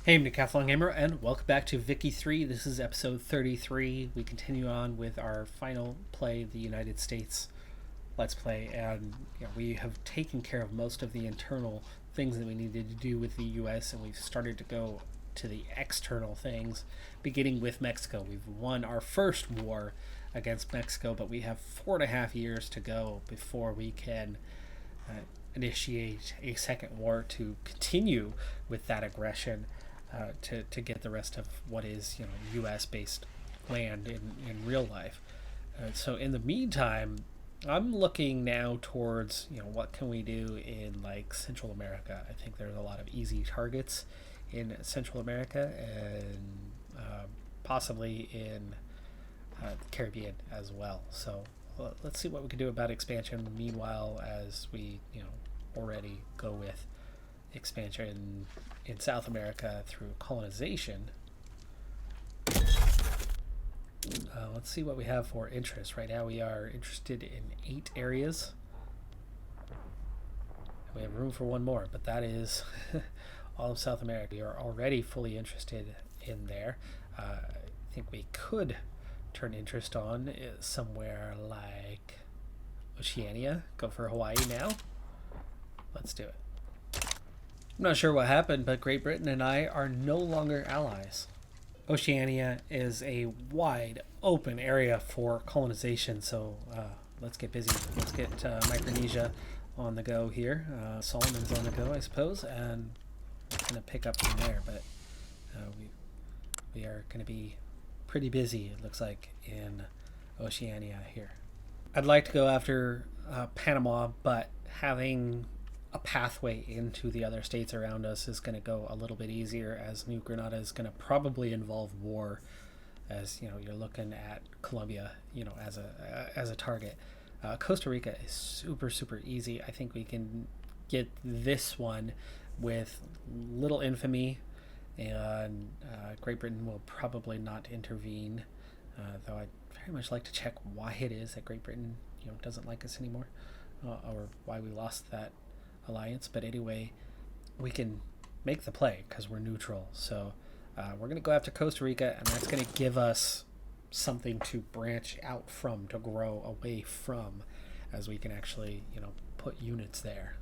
Hey, I'm Decathlon Gamer, and welcome back to Vicky 3. This is episode 33. We continue on with our final play, the United States Let's Play, and we have taken care of most of the internal things that we needed to do with the U.S., and we've started to go to the external things, beginning with Mexico. We've won our first war against Mexico, but we have 4.5 years to go before we can initiate a second war to continue with that aggression. To get the rest of what is U.S. based land in real life. So in the meantime, I'm looking now towards what can we do in like Central America. I think there's a lot of easy targets in Central America and possibly in the Caribbean as well. So let's see what we can do about expansion. Meanwhile, as we already go with expansion in South America through colonization. Let's see what we have for interest. Right now we are interested in 8 areas. We have room for one more, but that is all of South America. We are already fully interested in there. I think we could turn interest on somewhere like Oceania. Go for Hawaii now. Let's do it. I'm not sure what happened, but Great Britain and I are no longer allies. Oceania is a wide open area for colonization, so let's get busy. Let's get Micronesia on the go here. Solomon's on the go, I suppose, and we're going to pick up from there, but we are going to be pretty busy, it looks like, in Oceania here. I'd like to go after Panama, but having a pathway into the other states around us is going to go a little bit easier, as New Granada is going to probably involve war, as you're looking at Colombia as a target. Costa Rica is super easy. I think we can get this one with little infamy, and Great Britain will probably not intervene, though I'd very much like to check why it is that Great Britain doesn't like us anymore, or why we lost that alliance. But anyway, we can make the play because we're neutral. So we're going to go after Costa Rica, and that's going to give us something to branch out from, to grow away from, as we can actually put units there.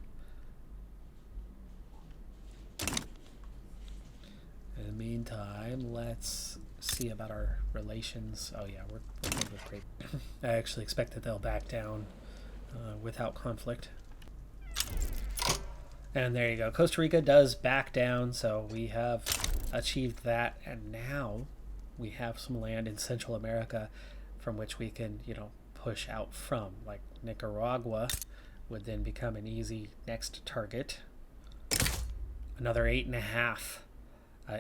In the meantime, let's see about our relations. Oh yeah, we're good with Great. I actually expect that they'll back down without conflict. And there you go. Costa Rica does back down, so we have achieved that, and now we have some land in Central America from which we can, push out from. Like Nicaragua would then become an easy next target. Another 8.5.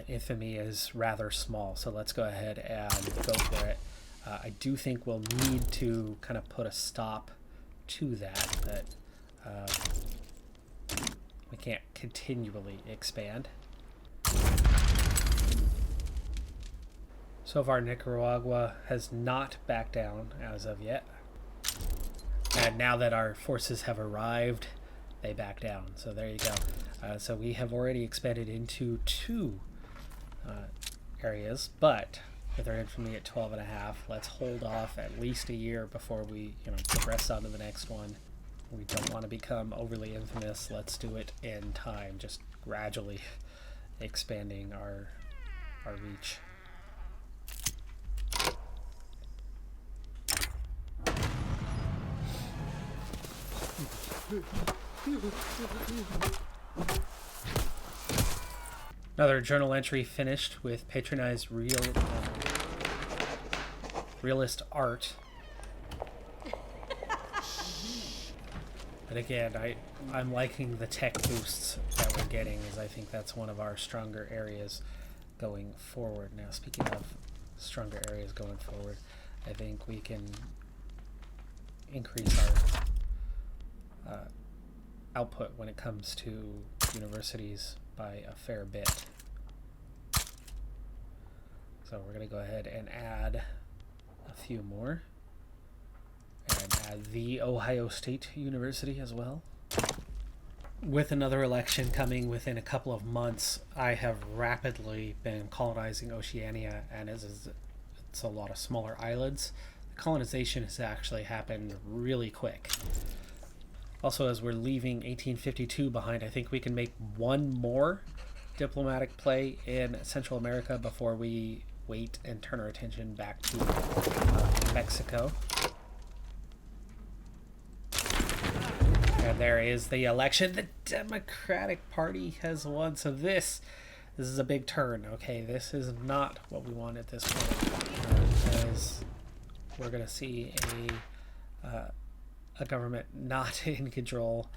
Infamy is rather small, so let's go ahead and go for it. I do think we'll need to kind of put a stop to that, but we can't continually expand. So far, Nicaragua has not backed down as of yet. And now that our forces have arrived, they back down. So there you go. So we have already expanded into 2 areas, but with our infamy at 12.5, let's hold off at least a year before we progress on to the next one. We don't want to become overly infamous. Let's do it in time, just gradually expanding our reach. Another journal entry finished with patronized realist art. But again, I'm liking the tech boosts that we're getting, as I think that's one of our stronger areas going forward. Now, speaking of stronger areas going forward, I think we can increase our output when it comes to universities by a fair bit. So we're going to go ahead and add a few more. And add the Ohio State University as well. With another election coming within a couple of months, I have rapidly been colonizing Oceania, and it's a lot of smaller islands. The colonization has actually happened really quick. Also, as we're leaving 1852 behind, I think we can make one more diplomatic play in Central America before we wait and turn our attention back to Mexico. And there is the election. The Democratic Party has won. So this is a big turn. Okay, this is not what we want at this point. As we're going to see a government not in control.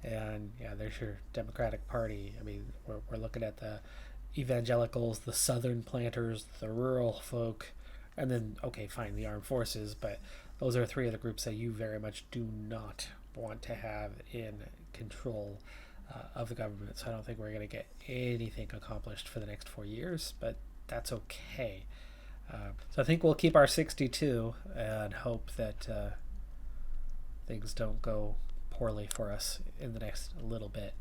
And yeah, there's your Democratic Party. I mean, we're looking at the evangelicals, the southern planters, the rural folk, and then, okay, fine, the armed forces. But those are three of the groups that you very much do not want to have in control of the government. So I don't think we're going to get anything accomplished for the next 4 years, but that's okay. So I think we'll keep our 62 and hope that things don't go poorly for us in the next little bit.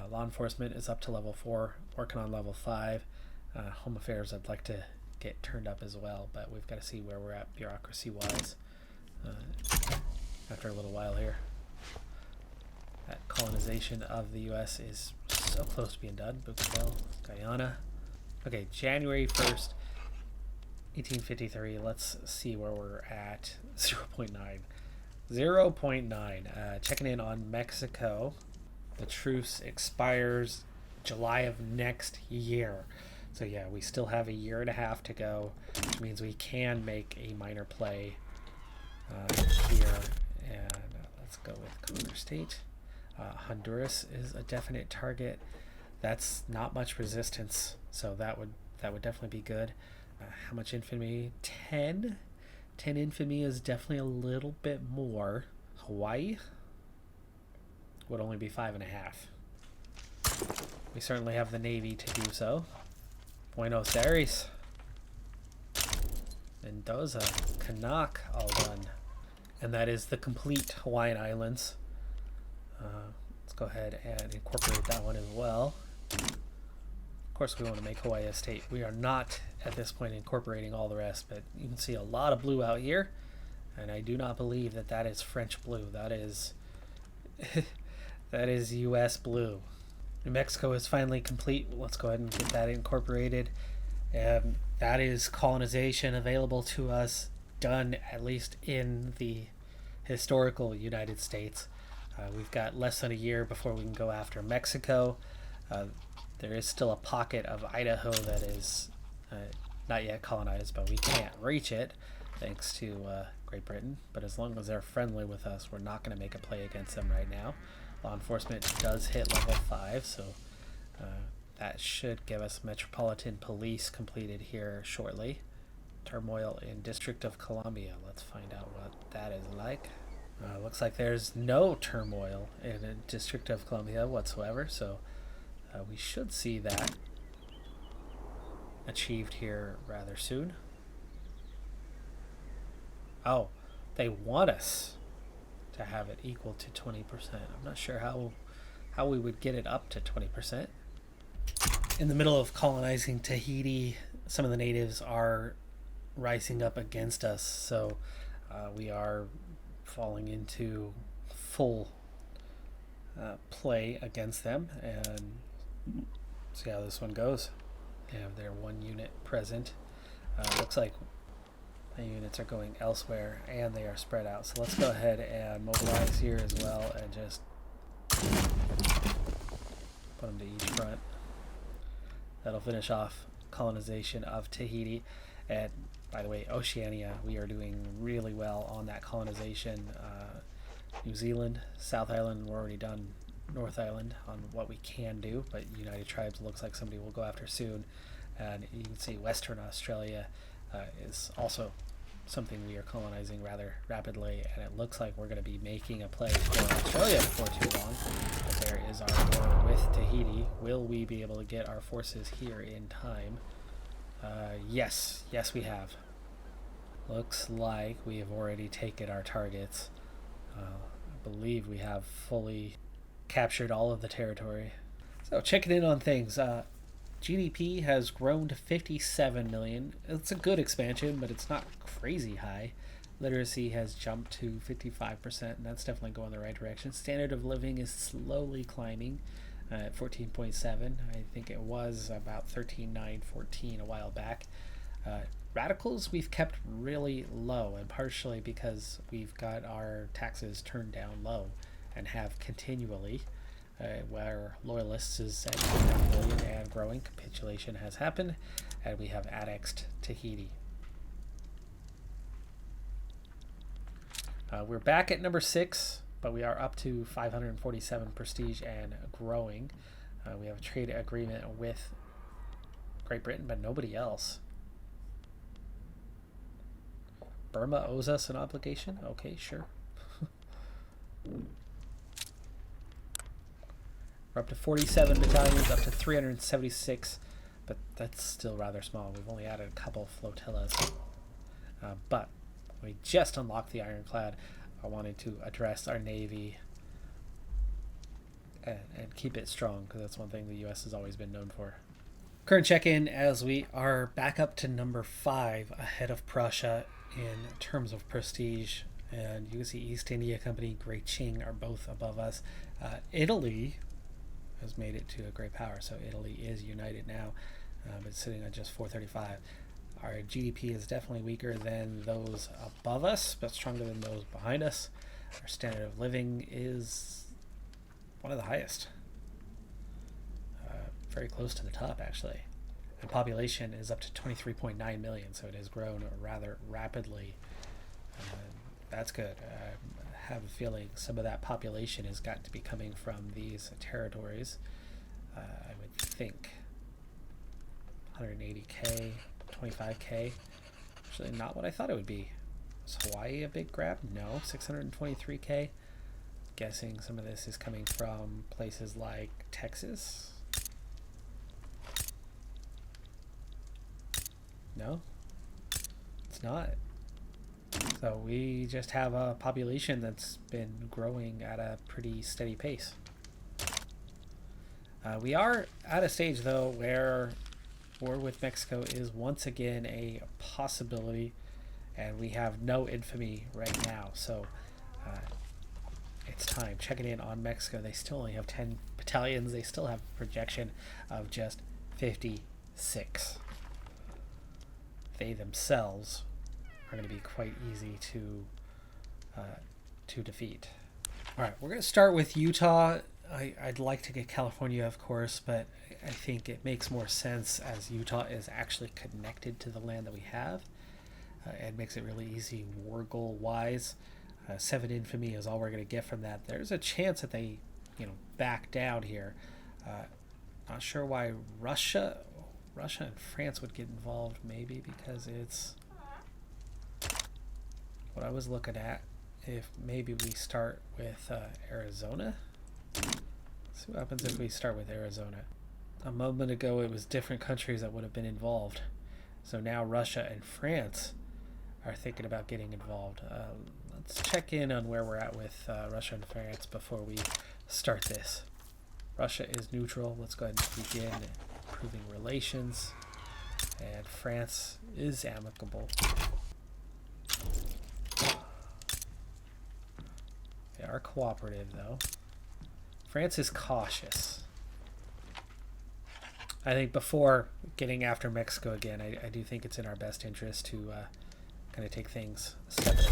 Law enforcement is up to level 4, working on level 5. Home affairs I'd like to get turned up as well, but we've got to see where we're at bureaucracy wise after a little while here. That colonization of the US is so close to being done. Bougainville, Guyana. Okay, January 1st, 1853. Let's see where we're at. 0.9. 0.9. Checking in on Mexico. The truce expires July of next year. So yeah, we still have a year and a half to go, which means we can make a minor play here. And let's go with Conquer State. Honduras is a definite target. That's not much resistance, so that would definitely be good. How much infamy? 10. 10 infamy is definitely a little bit more. Hawaii would only be 5.5. We certainly have the Navy to do so. Buenos Aires, Mendoza, Canuck, all done. And that is the complete Hawaiian Islands. Let's go ahead and incorporate that one as well. Of course, we want to make Hawaii a state. We are not at this point incorporating all the rest, but you can see a lot of blue out here, and I do not believe that that is French blue. That is that is U.S. blue. New Mexico is finally complete. Let's go ahead and get that incorporated. That is colonization available to us, done at least in the historical United States. We've got less than a year before we can go after Mexico. There is still a pocket of Idaho that is not yet colonized, but we can't reach it thanks to Great Britain. But as long as they're friendly with us, we're not going to make a play against them right now. Law enforcement does hit level 5, so that should give us Metropolitan Police completed here shortly. Turmoil in District of Columbia. Let's find out what that is like. Looks like there's no turmoil in the District of Columbia whatsoever, so we should see that achieved here rather soon. Oh, they want us to have it equal to 20%. I'm not sure how we would get it up to 20%. In the middle of colonizing Tahiti, some of the natives are rising up against us, so we are falling into full play against them, and see how this one goes. They have their one unit present. Looks like the units are going elsewhere and they are spread out, so let's go ahead and mobilize here as well and just put them to each front. That'll finish off colonization of Tahiti. And by the way, Oceania, we are doing really well on that colonization. New Zealand, South Island, we're already done North Island on what we can do, but United Tribes looks like somebody will go after soon. And you can see Western Australia is also something we are colonizing rather rapidly, and it looks like we're going to be making a play for Australia before too long. But there is our war with Tahiti. Will we be able to get our forces here in time? Yes we have. Looks like we have already taken our targets. I believe we have fully captured all of the territory. So checking in on things. GDP has grown to 57 million. It's a good expansion, but it's not crazy high. Literacy has jumped to 55%, and that's definitely going the right direction. Standard of living is slowly climbing at 14.7. I think it was about 13.9, 14 a while back. Radicals we've kept really low, and partially because we've got our taxes turned down low and have continually. Where loyalists is at 1 million and growing. Capitulation has happened, and we have annexed Tahiti. We're back at number 6, but we are up to 547 prestige and growing. We have a trade agreement with Great Britain, but nobody else. Burma owes us an obligation? Okay, sure. We're up to 47 battalions, up to 376, but that's still rather small. We've only added a couple flotillas. But we just unlocked the ironclad. I wanted to address our Navy and keep it strong, because that's one thing the U.S. has always been known for. Current check-in, as we are back up to number 5 ahead of Prussia in terms of prestige. And you can see East India Company, Great Qing are both above us. Italy has made it to a great power, so Italy is united now. It's sitting on just 435. Our GDP is definitely weaker than those above us, but stronger than those behind us. Our standard of living is one of the highest, very close to the top actually. And population is up to 23.9 million, so it has grown rather rapidly. That's good. I have a feeling some of that population has got to be coming from these territories. I would think 180k, 25k. Actually, not what I thought it would be. Is Hawaii a big grab? No, 623k. Guessing some of this is coming from places like Texas. No, it's not. So we just have a population that's been growing at a pretty steady pace. We are at a stage, though, where war with Mexico is once again a possibility, and we have no infamy right now. So it's time. Checking in on Mexico. They still only have 10 battalions. They still have a projection of just 56. They themselves are going to be quite easy to defeat. All right, we're going to start with Utah. I'd like to get California, of course, but I think it makes more sense as Utah is actually connected to the land that we have. It makes it really easy war goal wise. 7 infamy is all we're going to get from that. There's a chance that they, back down here. Not sure why Russia and France would get involved. Maybe because it's what I was looking at. If maybe we start with Arizona. Let's see what happens if we start with Arizona. A moment ago, it was different countries that would have been involved. So now Russia and France are thinking about getting involved. Let's check in on where we're at with Russia and France before we start this. Russia is neutral. Let's go ahead and begin improving relations. And France is amicable. They are cooperative, though. France is cautious. I think before getting after Mexico again, I do think it's in our best interest to kind of take things a step at a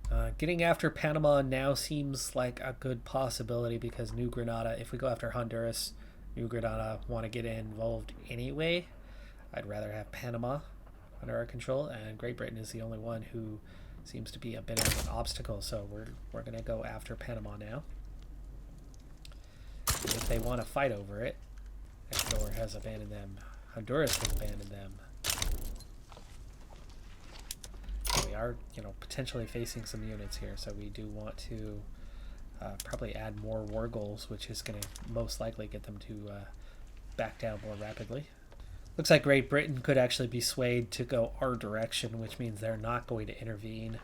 time. Getting after Panama now seems like a good possibility because New Granada, if we go after Honduras, New Granada want to get involved anyway. I'd rather have Panama under our control, and Great Britain is the only one who seems to be a bit of an obstacle, so we're going to go after Panama now. And if they want to fight over it, Ecuador has abandoned them. Honduras has abandoned them. We are, potentially facing some units here, so we do want to probably add more war goals, which is going to most likely get them to back down more rapidly. Looks like Great Britain could actually be swayed to go our direction, which means they're not going to intervene.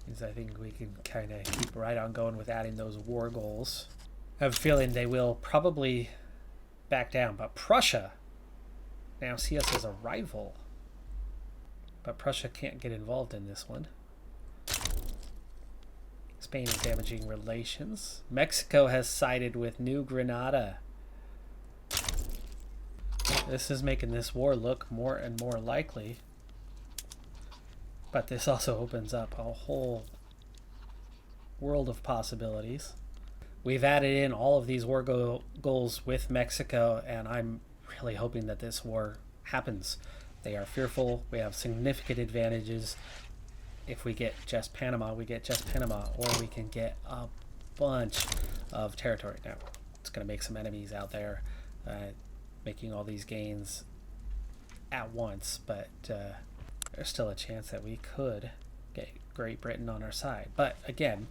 Means I think we can kind of keep right on going with adding those war goals. I have a feeling they will probably back down, but Prussia now see us as a rival. But Prussia can't get involved in this one. Spain is damaging relations. Mexico has sided with New Granada. This is making this war look more and more likely. But this also opens up a whole world of possibilities. We've added in all of these war goals with Mexico, and I'm really hoping that this war happens. They are fearful. We have significant advantages. If we get just Panama, we get just Panama, or we can get a bunch of territory. Now, it's going to make some enemies out there, making all these gains at once, but there's still a chance that we could get Great Britain on our side. But again,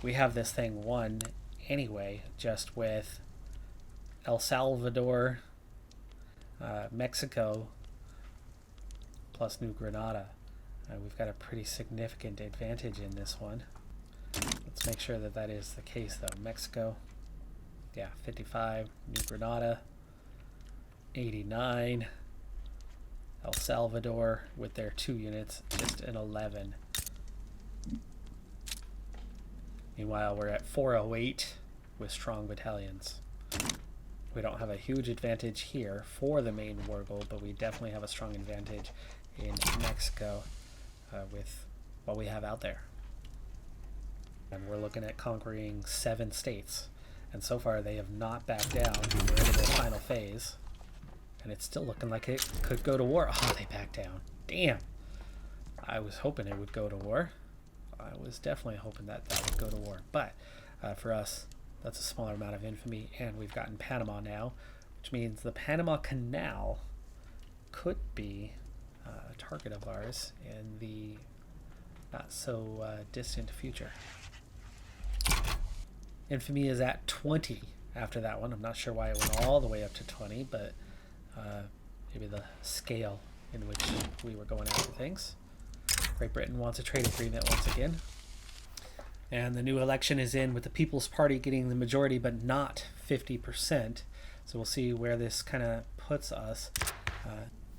we have this thing won anyway, just with El Salvador, Mexico, plus New Granada. We've got a pretty significant advantage in this one. Let's make sure that that is the case, though. Mexico, yeah, 55. New Granada, 89. El Salvador, with their 2 units, just an 11. Meanwhile, we're at 408 with strong battalions. We don't have a huge advantage here for the main war goal, but we definitely have a strong advantage in Mexico with what we have out there. And we're looking at conquering 7 states. And so far, they have not backed down. We're into the final phase. And it's still looking like it could go to war. Oh, they backed down. Damn. I was hoping it would go to war. I was definitely hoping that that would go to war. But for us, that's a smaller amount of infamy. And we've gotten Panama now, which means the Panama Canal could be a target of ours in the not so distant future. Infamy is at 20 after that one. I'm not sure why it went all the way up to 20, but maybe the scale in which we were going after things. Great Britain wants a trade agreement once again. And the new election is in with the People's Party getting the majority, but not 50%. So we'll see where this kind of puts us.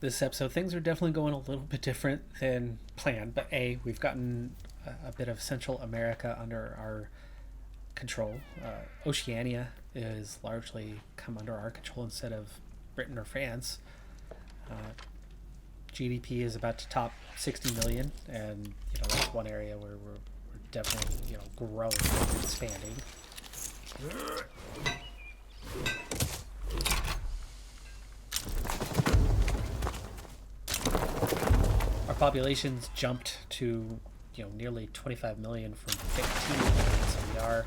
This episode, things are definitely going a little bit different than planned. But we've gotten a bit of Central America under our control. Oceania is largely come under our control instead of Britain or France. GDP is about to top 60 million, and that's one area where we're definitely growing and expanding. Our population's jumped to nearly 25 million from 15 million, so we are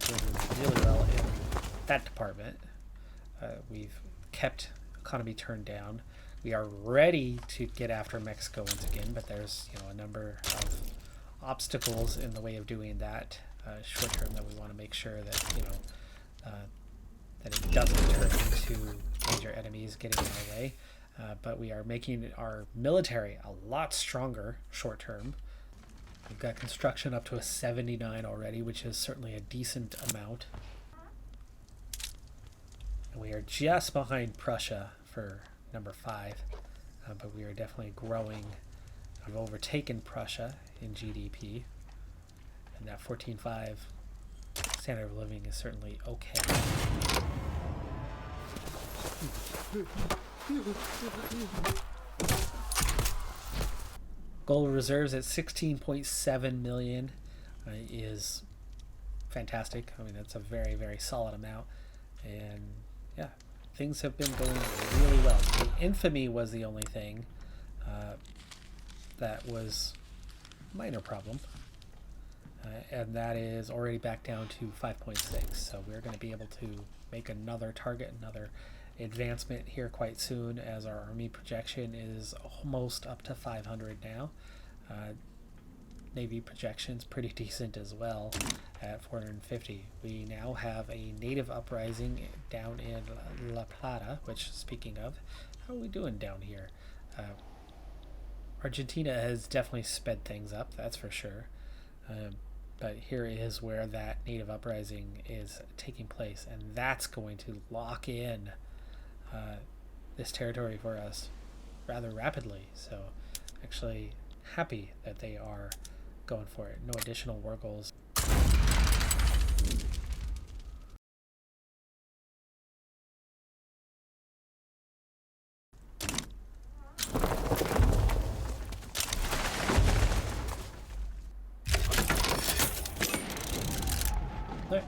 doing really well in that department. We've kept economy turned down. We are ready to get after Mexico once again, but there's a number of obstacles in the way of doing that short term that we want to make sure that that it doesn't turn into major enemies getting in our way. But we are making our military a lot stronger short term. We've got construction up to a 79 already, which is certainly a decent amount. And we are just behind Prussia for number 5, but we are definitely growing. I've overtaken Prussia in GDP, and that 14.5 standard of living is certainly okay. Gold reserves at 16.7 million is fantastic. I mean, that's a very, very solid amount, and yeah, things have been going really well. The infamy was the only thing that was a minor problem, and that is already back down to 5.6. So we're going to be able to make another target, another advancement here quite soon, as our army projection is almost up to 500 now. Navy projection's pretty decent as well at 450. We now have a native uprising down in La Plata, which, speaking of, how are we doing down here? Argentina has definitely sped things up, that's for sure. But here is where that native uprising is taking place, and that's going to lock in this territory for us rather rapidly. So actually happy that they are going for it. No additional war goals.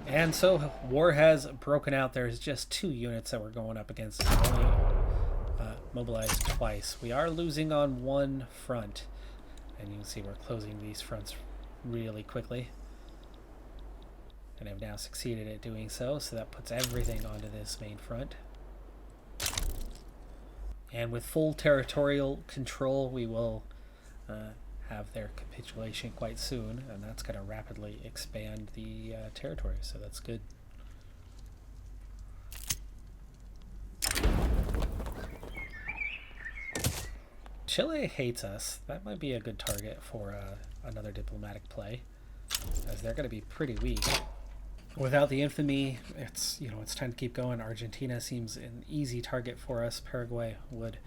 And so war has broken out. There's just 2 units that we're going up against. Only mobilized twice. We are losing on one front, and you can see we're closing these fronts really quickly, and I've now succeeded at doing so. So that puts everything onto this main front, and with full territorial control, we will have their capitulation quite soon, and that's going to rapidly expand the territory, so that's good. Chile hates us. That might be a good target for another diplomatic play, as they're going to be pretty weak. Without the infamy, it's time to keep going. Argentina seems an easy target for us. Paraguay would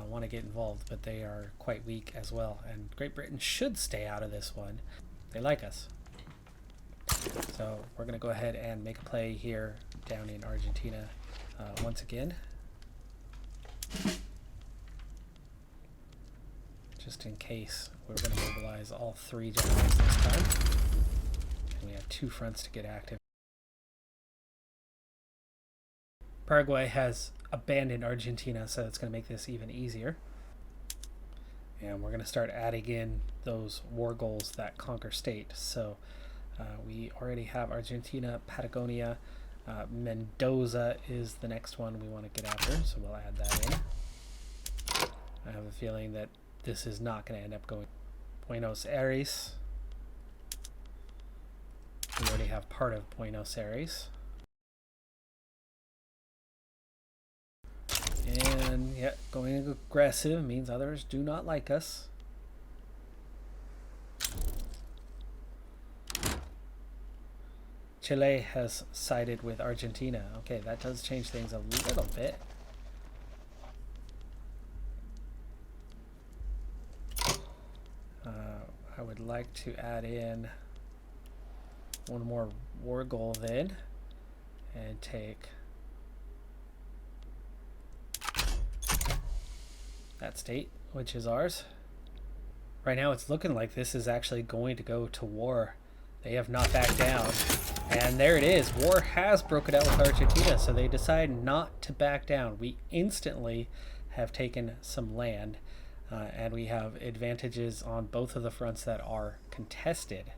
want to get involved, but they are quite weak as well. And Great Britain should stay out of this one. They like us. So we're going to go ahead and make a play here down in Argentina once again. Just in case, we're going to mobilize all 3 generals this time. And we have 2 fronts to get active. Paraguay has abandoned Argentina, so it's going to make this even easier. And we're going to start adding in those war goals that conquer state. So we already have Argentina, Patagonia, Mendoza is the next one we want to get after, so we'll add that in. I have a feeling that this is not going to end up going. Buenos Aires. We already have part of Buenos Aires. And yeah, going aggressive means others do not like us. Chile has sided with Argentina. Okay, that does change things a little bit. I would like to add in one more war goal then, and take that state, which is ours. Right now it's looking like this is actually going to go to war. They have not backed down. And there it is. War has broken out with Argentina, so they decide not to back down. We instantly have taken some land, and we have advantages on both of the fronts that are contested.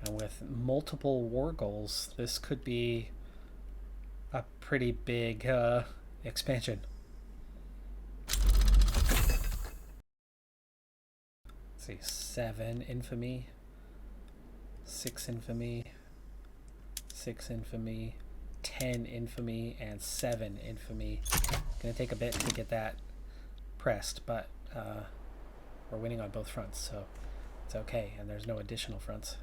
And with multiple war goals, this could be a pretty big expansion. Let's see, 7 infamy, 6 infamy, 6 infamy, 10 infamy, and 7 infamy. Gonna take a bit to get that pressed, but we're winning on both fronts, so it's okay, and there's no additional fronts.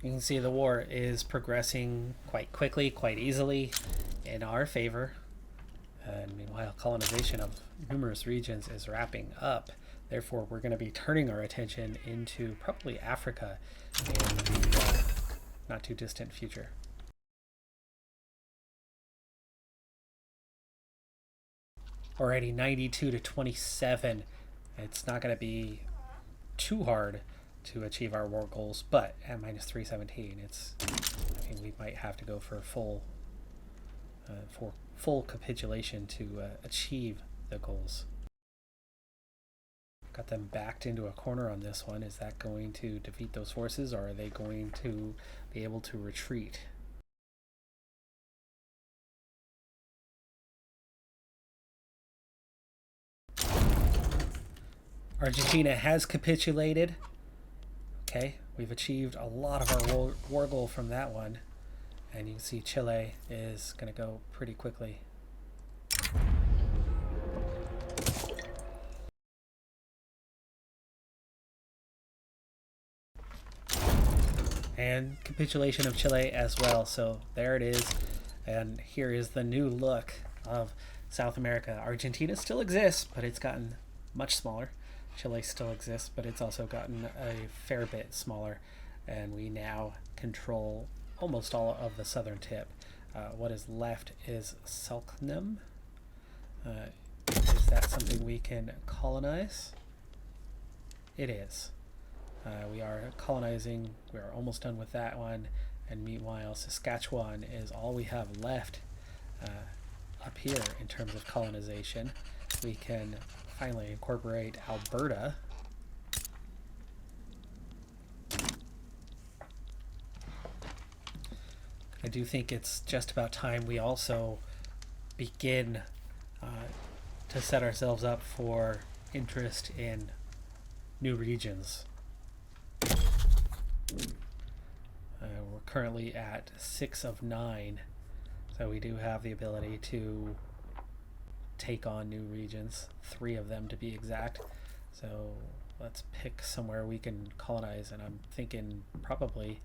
You can see the war is progressing quite quickly, quite easily in our favor. And meanwhile, colonization of numerous regions is wrapping up. Therefore, we're going to be turning our attention into probably Africa in the not too distant future. Already 92 to 27. It's not going to be too hard to achieve our war goals, but at minus 317, we might have to go for full capitulation to achieve the goals. Got them backed into a corner on this one. Is that going to defeat those forces, or are they going to be able to retreat? Argentina has capitulated. Okay, we've achieved a lot of our war goal from that one. And you can see Chile is going to go pretty quickly. And capitulation of Chile as well. So there it is. And here is the new look of South America. Argentina still exists, but it's gotten much smaller. Chile still exists, but it's also gotten a fair bit smaller. And we now control almost all of the southern tip. What is left is Selknam. Is that something we can colonize? It is. We are colonizing. We are almost done with that one. And meanwhile, Saskatchewan is all we have left up here in terms of colonization. We can finally incorporate Alberta. I do think it's just about time we also begin to set ourselves up for interest in new regions. We're currently at 6 of 9, so we do have the ability to take on new regions, 3 of them to be exact. So let's pick somewhere we can colonize, and I'm thinking probably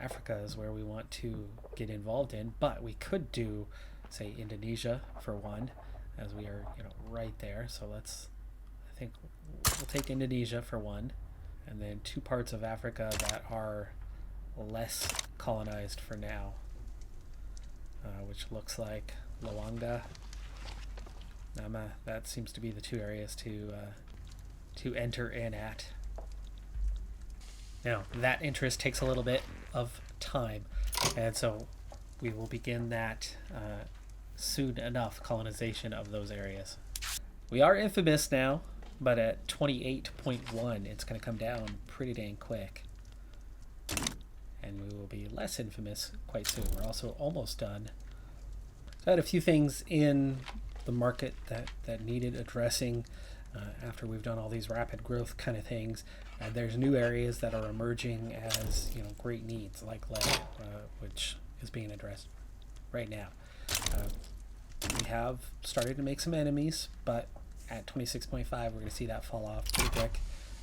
Africa is where we want to get involved in, but we could do, say, Indonesia for one, as we are, right there. So I think we'll take Indonesia for one, and then 2 parts of Africa that are less colonized for now, which looks like Luanga, Nama. That seems to be the 2 areas to enter in at. Now, that interest takes a little bit of time, and so we will begin that soon enough, colonization of those areas. We are infamous now, but at 28.1, it's going to come down pretty dang quick. And we will be less infamous quite soon. We're also almost done. So I had a few things in the market that needed addressing after we've done all these rapid growth kind of things. And there's new areas that are emerging as great needs, like lead, which is being addressed right now. We have started to make some enemies, but at 26.5, we're going to see that fall off pretty quick,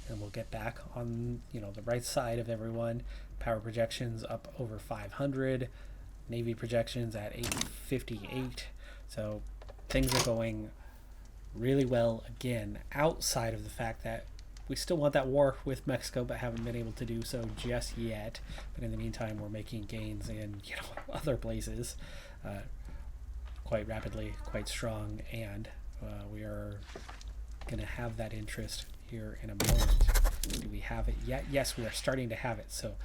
and we'll get back on the right side of everyone. Power projections up over 500, Navy projections at 858. So things are going really well again, outside of the fact that we still want that war with Mexico, but haven't been able to do so just yet. But in the meantime, we're making gains in other places quite rapidly, quite strong, and we are going to have that interest here in a moment. Do we have it yet? Yes, we are starting to have it. So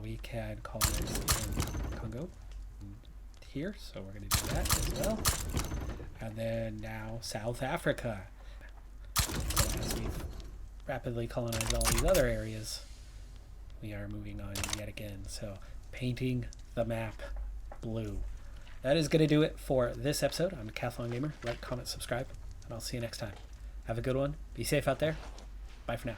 we can colonize in Congo here. So we're going to do that as well. And then now South Africa. So as we've rapidly colonized all these other areas, we are moving on yet again. So painting the map blue. That is going to do it for this episode. I'm Decathlon Gamer. Like, comment, subscribe, and I'll see you next time. Have a good one. Be safe out there. Bye for now.